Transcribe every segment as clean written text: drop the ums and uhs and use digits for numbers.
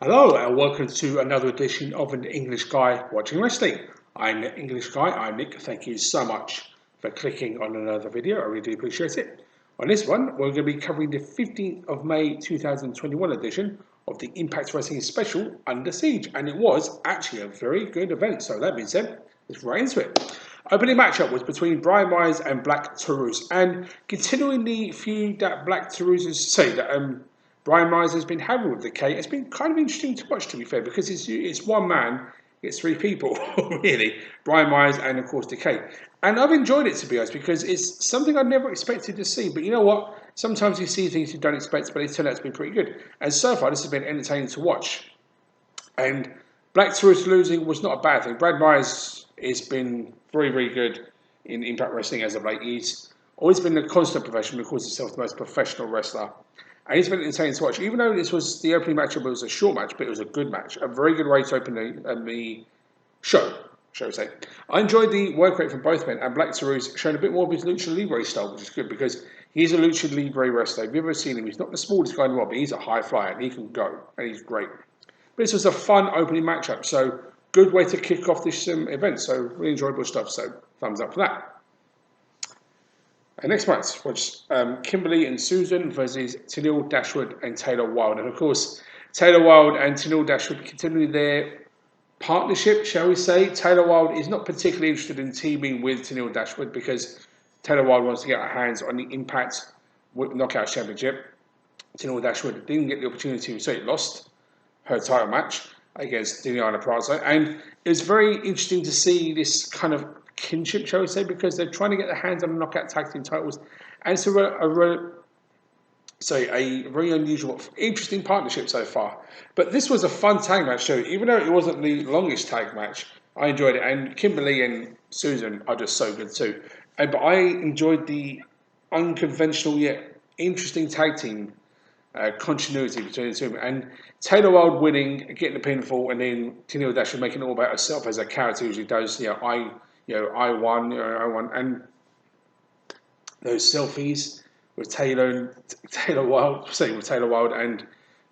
Hello and welcome to another edition of An English Guy Watching Wrestling. I'm the English Guy, I'm Nick. Thank you so much for clicking on another video, I really do appreciate it. On this one, we're going to be covering the 15th of May 2021 edition of the Impact Wrestling Special Under Siege, and it was actually a very good event. So that being said, let's right into it. Opening matchup was between Brian Myers and Black Taurus, and continuing the feud that Brian Myers has been having with the K. It's been kind of interesting to watch, to be fair, because it's one man, it's three people, really. Brian Myers and, of course, the K. And I've enjoyed it, to be honest, because it's something I never expected to see. But you know what? Sometimes you see things you don't expect, but they turn out to be pretty good. And so far, this has been entertaining to watch. And Black Taurus losing was not a bad thing. Brad Myers has been very, very good in Impact Wrestling as of late. He's always been a constant professional, calls himself the most professional wrestler. And he's been insane to watch. Even though this was the opening matchup, it was a short match, but it was a good match. A very good way to open the show, shall we say. I enjoyed the work rate from both men, and Black Taurus showing a bit more of his Lucha Libre style, which is good because he's a Lucha Libre wrestler. If you've ever seen him, he's not the smallest guy in the world, but he's a high flyer, and he can go, and he's great. But this was a fun opening matchup, so good way to kick off this event. So really enjoyable stuff, so thumbs up for that. Next match was Kimberly and Susan versus Tenille Dashwood and Taylor Wilde. And of course, Taylor Wilde and Tenille Dashwood continuing their partnership, shall we say. Taylor Wilde is not particularly interested in teaming with Tenille Dashwood because Taylor Wilde wants to get her hands on the Impact Knockout Championship. Tenille Dashwood didn't get the opportunity, so it lost her title match against Diana Prazo. And it was very interesting to see this kind of kinship, shall we say, because they're trying to get their hands on the knockout tag team titles, and it's a very unusual, interesting partnership so far. But this was a fun tag match too, even though it wasn't the longest tag match. I enjoyed it, and Kimberly and Susan are just so good too. But I enjoyed the unconventional yet interesting tag team continuity between the two, and Taylor Wilde winning, getting the pinfall, and then Tenille Dashwood making it all about herself as a character usually does. I won, and those selfies with Taylor Wilde, with Taylor Wilde and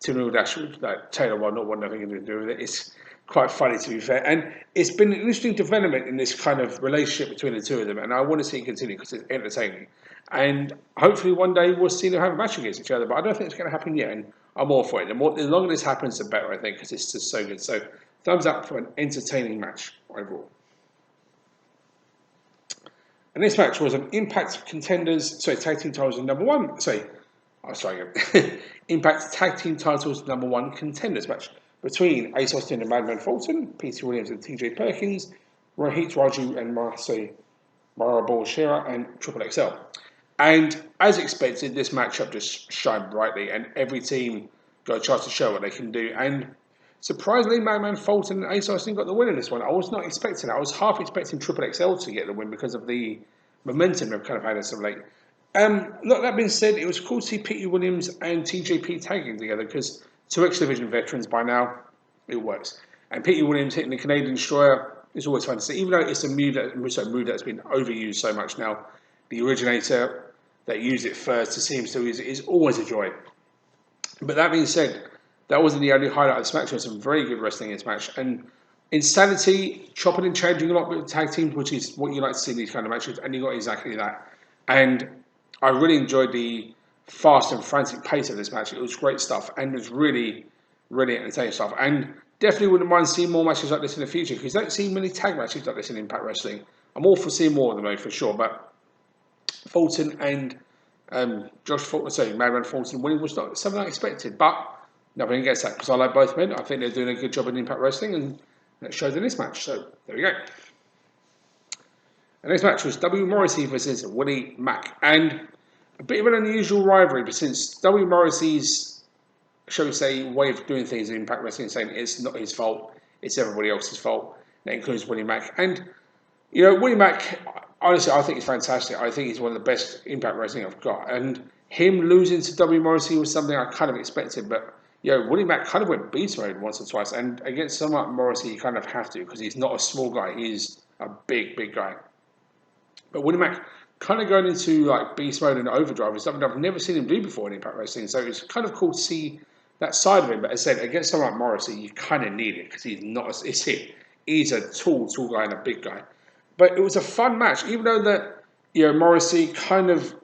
Tenille Dashwood, Taylor Wilde not wanting nothing to do with it. It's quite funny, to be fair, and it's been an interesting development in this kind of relationship between the two of them, and I want to see it continue because it's entertaining. And hopefully one day we'll see them have a match against each other, but I don't think it's going to happen yet, and I'm all for it. The longer this happens, the better, I think, because it's just so good. So thumbs up for an entertaining match overall. And this match was an Impact Contenders, tag team titles number one. Impact Tag Team Titles number one contenders match between Ace Austin and Madman Fulton, Peter Williams and TJ Perkins, Rohit Raju and Marabou Shera, and Triple XL. And as expected, this matchup just shined brightly, and every team got a chance to show what they can do. And surprisingly, Madman Fulton and Ace Austin got the win in this one. I was not expecting that. I was half expecting Triple XL to get the win because of the momentum they've kind of had as of late. Look, that being said, it was cool to see Pete Williams and TJP tagging together because two X Division veterans by now, it works. And Pete Williams hitting the Canadian Destroyer is always fun to see, even though it's a move that's been overused so much now. The originator that used it first, to see him still use it, is always a joy. But that being said, that wasn't the only highlight of this match. There was some very good wrestling in this match. And Insanity, chopping and changing a lot with tag teams, which is what you like to see in these kind of matches, and you got exactly that. And I really enjoyed the fast and frantic pace of this match. It was great stuff, and it was really, really entertaining stuff. And definitely wouldn't mind seeing more matches like this in the future, because you don't see many tag matches like this in Impact Wrestling. I'm all for seeing more of them, though, for sure. But Fulton and Madman Fulton winning was not something I expected, but nothing against that, because I like both men. I think they're doing a good job in Impact Wrestling, and that showed in this match. So there we go. The next match was W. Morrissey versus Willie Mack, and a bit of an unusual rivalry, but since W. Morrissey's, shall we say, way of doing things in Impact Wrestling, saying it's not his fault, it's everybody else's fault. That includes Willie Mack, and Willie Mack, honestly, I think he's fantastic. I think he's one of the best Impact Wrestling I've got, and him losing to W. Morrissey was something I kind of expected, but Willie Mack kind of went beast mode once or twice, and against someone like Morrissey, you kind of have to, because he's not a small guy, he's a big, big guy. But Willie Mack kind of going into like beast mode and overdrive is something I've never seen him do before in Impact Wrestling, so it's kind of cool to see that side of him. But as I said, against someone like Morrison, you kind of need it because he's not. It's him. He's a tall guy and a big guy. But it was a fun match, even though that Morrissey kind of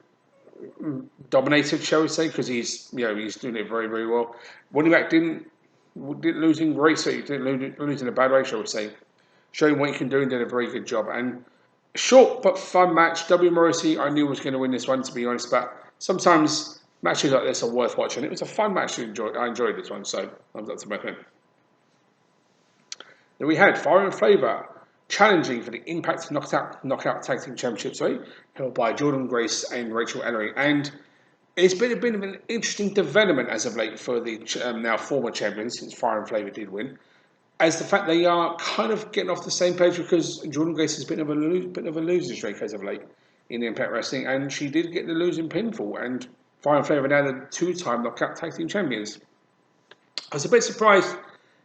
dominated, shall we say, because he's doing it very well. Mack didn't lose in grace, so he didn't lose in a bad way, shall we say. Showing what he can do and did a very good job. And short but fun match. Morrissey, I knew was going to win this one, to be honest, but sometimes matches like this are worth watching. It was a fun match to enjoy. I enjoyed this one, so thumbs up to both of them. Then we had Fire and Flavour challenging for the Impact Knockout Tag Team Championship, held by Jordan Grace and Rachel Ellering. And it's been a bit of an interesting development as of late for the now former champions, since Fire and Flavour did win, as the fact they are kind of getting off the same page, because Jordan Grace has been a bit of a losing streak as of late in Impact Wrestling, and she did get the losing pinfall, and Fire and Flavour are now the two-time Knockout Tag Team Champions. I was a bit surprised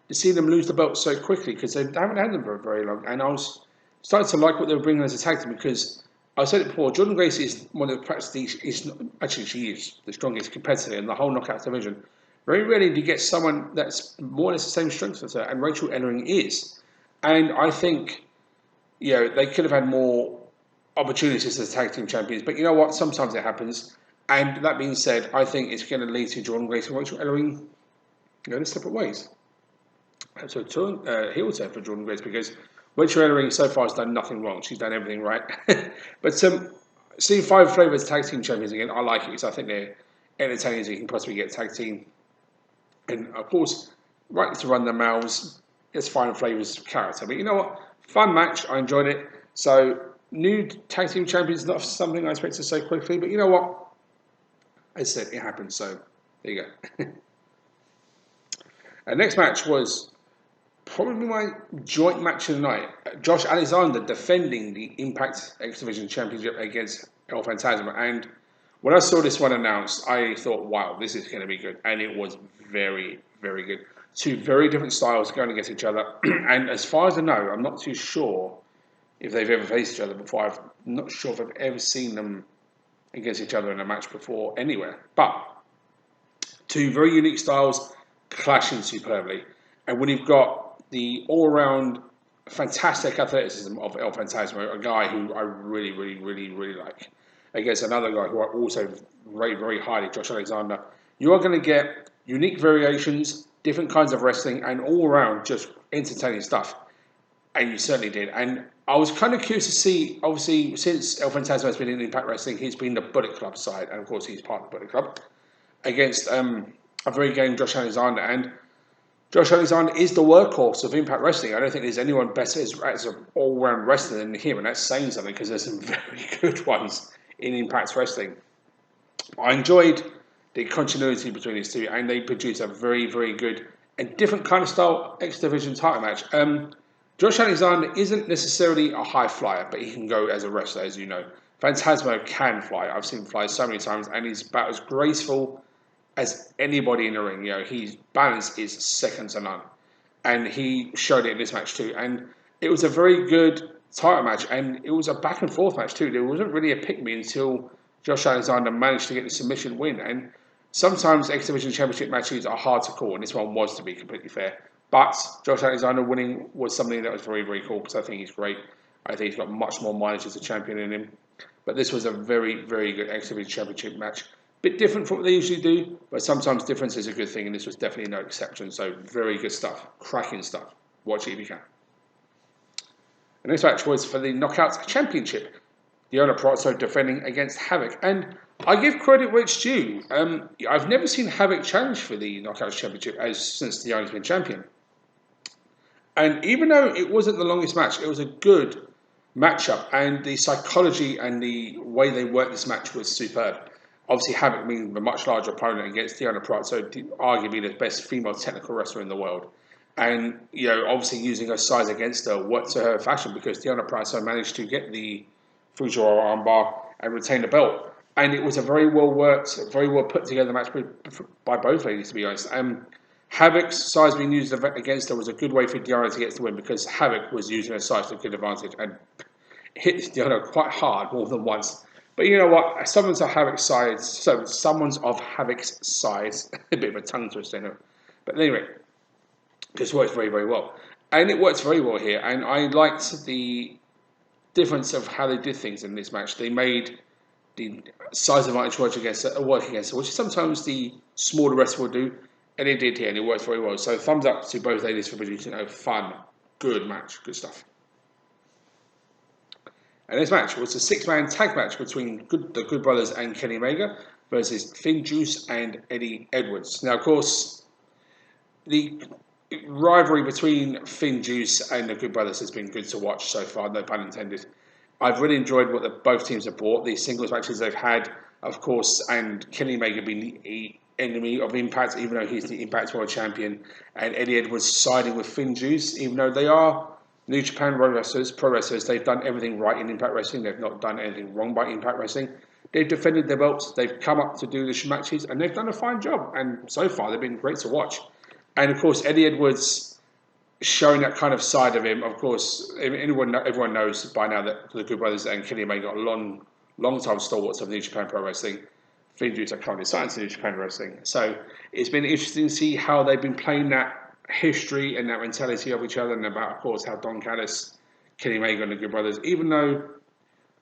to see them lose the belt so quickly, because they haven't had them for very long, and I was starting to like what they were bringing as a tag team, because I said it before, Jordan Grace is one of she is the strongest competitor in the whole Knockout division. Very rarely do you get someone that's more or less the same strength as her, and Rachel Ellering is. And I think, they could have had more opportunities as tag team champions, but you know what? Sometimes it happens. And that being said, I think it's going to lead to Jordan Grace and Rachel Ellering going separate ways. So heel turn for Jordan Grace, because Rachel Ellering so far has done nothing wrong. She's done everything right. But seeing Five Flavours tag team champions again, I like it, because I think they're entertaining as you can possibly get tag team. And of course, right to run their mouths, it's Fire Flavours character. But you know what? Fun match. I enjoyed it. So new tag team champions, not something I expected so quickly. But you know what? As I said, it happened. So there you go. And next match was probably my joint match of the night. Josh Alexander defending the Impact X Division Championship against El Fantasma. And when I saw this one announced, I thought, wow, this is going to be good. And it was very good. Two very different styles going against each other. And as far as I know, I'm not too sure if they've ever faced each other before. I'm not sure if I've ever seen them against each other in a match before anywhere. But two very unique styles clashing superbly. And when you've got the all-around fantastic athleticism of El Fantasma, a guy who I really like, against another guy who I also rate very highly, Josh Alexander, you are going to get unique variations, different kinds of wrestling, and all around just entertaining stuff. And you certainly did. And I was kind of curious to see, obviously, since El Fantasma has been in Impact Wrestling, he's been the Bullet Club side, and of course he's part of the Bullet Club, against a very game Josh Alexander. And Josh Alexander is the workhorse of Impact Wrestling. I don't think there's anyone better as an all-round wrestler than him, and that's saying something, because there's some very good ones in Impact Wrestling. I enjoyed the continuity between these two, and they produced a very good and different kind of style X Division title match. Josh Alexander isn't necessarily a high flyer, but he can go as a wrestler, as you know. Fantasma can fly. I've seen him fly so many times, and he's about as graceful as anybody in the ring. His balance is second to none, and he showed it in this match too. And it was a very good title match, and it was a back and forth match too. There wasn't really a pick-me until Josh Alexander managed to get the submission win. And sometimes X Division Championship matches are hard to call, and this one was, to be completely fair. But Josh Alexander winning was something that was very cool, because I think he's great. I think he's got much more mileage as a champion in him. But this was a very good X Division Championship match. Bit different from what they usually do, but sometimes difference is a good thing, and this was definitely no exception. So very good stuff, cracking stuff. Watch it if you can. The next match was for the Knockouts Championship. Deonna Purrazzo defending against Havoc. And I give credit where it's due. I've never seen Havoc challenge for the Knockouts Championship since Deonna's been champion. And even though it wasn't the longest match, it was a good matchup. And the psychology and the way they worked this match was superb. Obviously, Havoc being the much larger opponent against Deonna Purrazzo, arguably the best female technical wrestler in the world. And, obviously using her size against her worked to her fashion, because Deonna Purrazzo managed to get the Fujiwara armbar and retain the belt. And it was a very well worked, very well put together match by both ladies, to be honest. Havoc's size being used against her was a good way for Deonna to get the win, because Havoc was using her size to good advantage and hit Deonna quite hard more than once. But you know what? Someone's of Havoc's size, a bit of a tongue twister, But anyway, just works very, very well. And it works very well here. And I liked the difference of how they did things in this match. They made the size advantage work against it, which sometimes the smaller wrestler will do. And it did here, and it worked very well. So thumbs up to both ladies for producing a fun, good match. Good stuff. And this match was a six-man tag match between the Good Brothers and Kenny Omega versus Finn Juice and Eddie Edwards. Now, of course, the rivalry between Finn Juice and the Good Brothers has been good to watch so far, no pun intended. I've really enjoyed what both teams have brought, the singles matches they've had, of course, and Kenny Omega being the enemy of Impact, even though he's the Impact World Champion, and Eddie Edwards siding with Finn Juice, even though they are New Japan pro wrestlers, they've done everything right in Impact Wrestling. They've not done anything wrong by Impact Wrestling. They've defended their belts. They've come up to do the matches, and they've done a fine job. And so far, they've been great to watch. And of course, Eddie Edwards showing that kind of side of him. Of course, everyone knows by now that the Good Brothers and Kenny Omega got long time stalwarts of New Japan Pro Wrestling. Finn Juice are currently signed to New Japan Wrestling. So it's been interesting to see how they've been playing that history and that mentality of each other, and about, of course, how Don Callis, Kenny Omega, and the Good Brothers, even though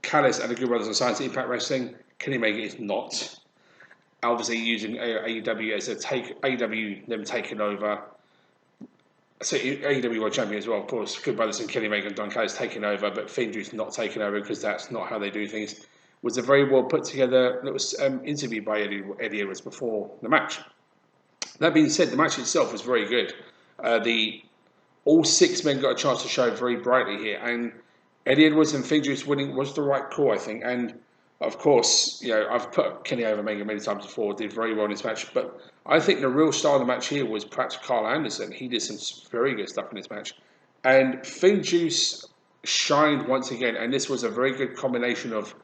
Callis and the Good Brothers are signed to Impact Wrestling, Kenny Omega is not. Obviously, using AEW as AEW them taking over. So AEW World Champion as well, of course. Good Brothers and Kenny Omega and Don Callis taking over, but Finn Juice not taking over because that's not how they do things. Was a very well put together. It was interviewed by Eddie Edwards before the match. That being said, the match itself was very good. All six men got a chance to show very brightly here, and Eddie Edwards and Finn Juice winning was the right call, I think. And of course, I've put Kenny Omega many times before, did very well in this match, but I think the real star of the match here was perhaps Carl Anderson. He did some very good stuff in this match, and Finn Juice shined once again. And this was a very good combination of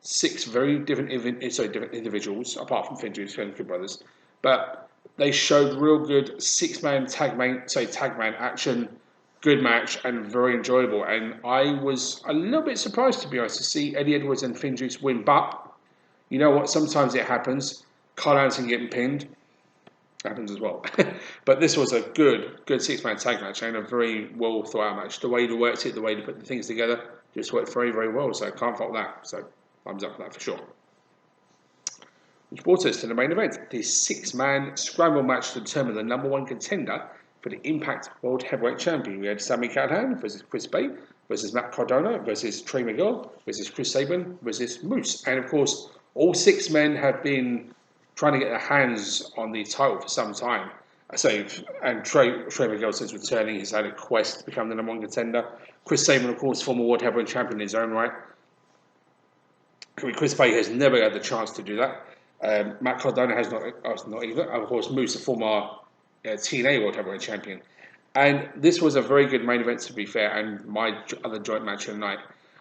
six very different individuals, apart from Finn Juice and Good Brothers, but they showed real good six-man tag man action, good match, and very enjoyable. And I was a little bit surprised, to be honest, to see Eddie Edwards and Finn Juice win. But you know what? Sometimes it happens. Carl Anderson getting pinned happens as well. But this was a good six-man tag match and a very well thought-out match. The way they worked it, the way they put the things together, just worked very, very well. So I can't fault that. So thumbs up for that for sure. Which brought us to the main event, the six-man scramble match to determine the number one contender for the Impact World Heavyweight Champion. We had Sami Callihan versus Chris Bay versus Matt Cardona versus Trey Miguel versus Chris Sabin versus Moose. And of course, all six men have been trying to get their hands on the title for some time. And Trey Miguel, since returning, has had a quest to become the number one contender. Chris Sabin, of course, former World Heavyweight Champion in his own right. Chris Bay has never had the chance to do that. Matt Cardona has not either. Of course, Moose, the former TNA World Heavyweight Champion. And this was a very good main event, to be fair, and my other joint match of the night.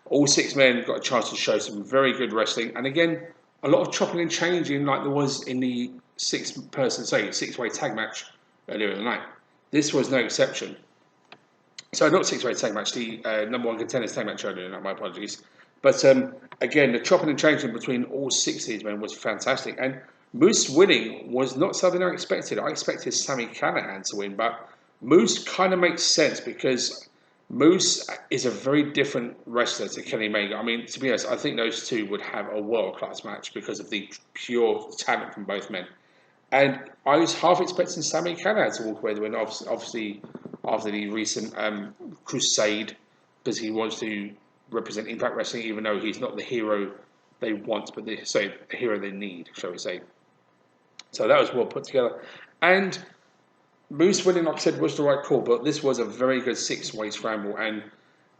All six men got a chance to show some very good wrestling. And again, a lot of chopping and changing like there was in the six-way tag match earlier in the night. This was no exception. So not six-way tag match, the number one contenders tag match earlier in the night, my apologies. But again, the chopping and changing between all six of these men was fantastic. And Moose winning was not something I expected. I expected Sami Callihan to win, but Moose kind of makes sense because Moose is a very different wrestler to Kenny Omega. I mean, to be honest, I think those two would have a world-class match because of the pure talent from both men. And I was half expecting Sami Callihan to walk away the win, obviously after the recent crusade, because he wants to represent Impact Wrestling, even though he's not the hero they want, but the hero they need, shall we say. So that was well put together. And Moose winning, like I said, was the right call, but this was a very good six-way scramble, and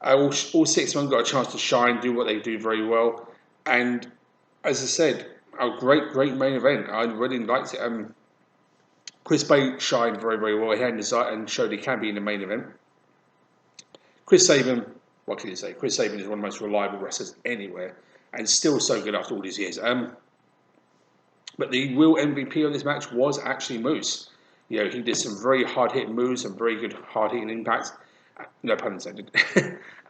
all six of them got a chance to shine, do what they do very well. And as I said, a great main event. I really liked it. Chris Bay shined very, very well. He had desire and showed he can be in the main event. Chris Sabin, what can you say? Chris Sabin is one of the most reliable wrestlers anywhere, and still so good after all these years. But the real MVP of this match was actually Moose. He did some very hard-hitting moves, some very good hard-hitting impacts. No pun intended.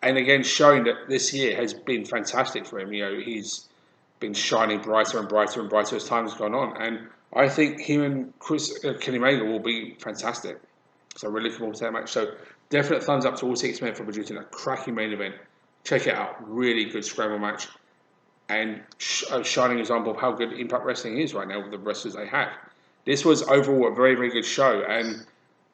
And again, showing that this year has been fantastic for him. He's been shining brighter and brighter and brighter as time has gone on. And I think him and Kenny Omega will be fantastic. So I'm really looking forward to that match. So definite thumbs up to all 6 men for producing a cracking main event. Check it out. Really good scramble match. And a shining example of how good Impact Wrestling is right now with the wrestlers they have. This was overall a very, very good show. And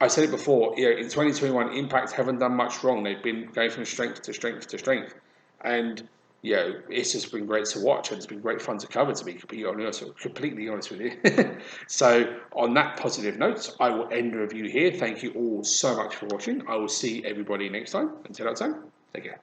I said it before, in 2021, Impact haven't done much wrong. They've been going from strength to strength to strength. And, it's just been great to watch, and it's been great fun to cover, to be completely honest with you. So, on that positive note, I will end the review here. Thank you all so much for watching. I will see everybody next time. Until that time, take care.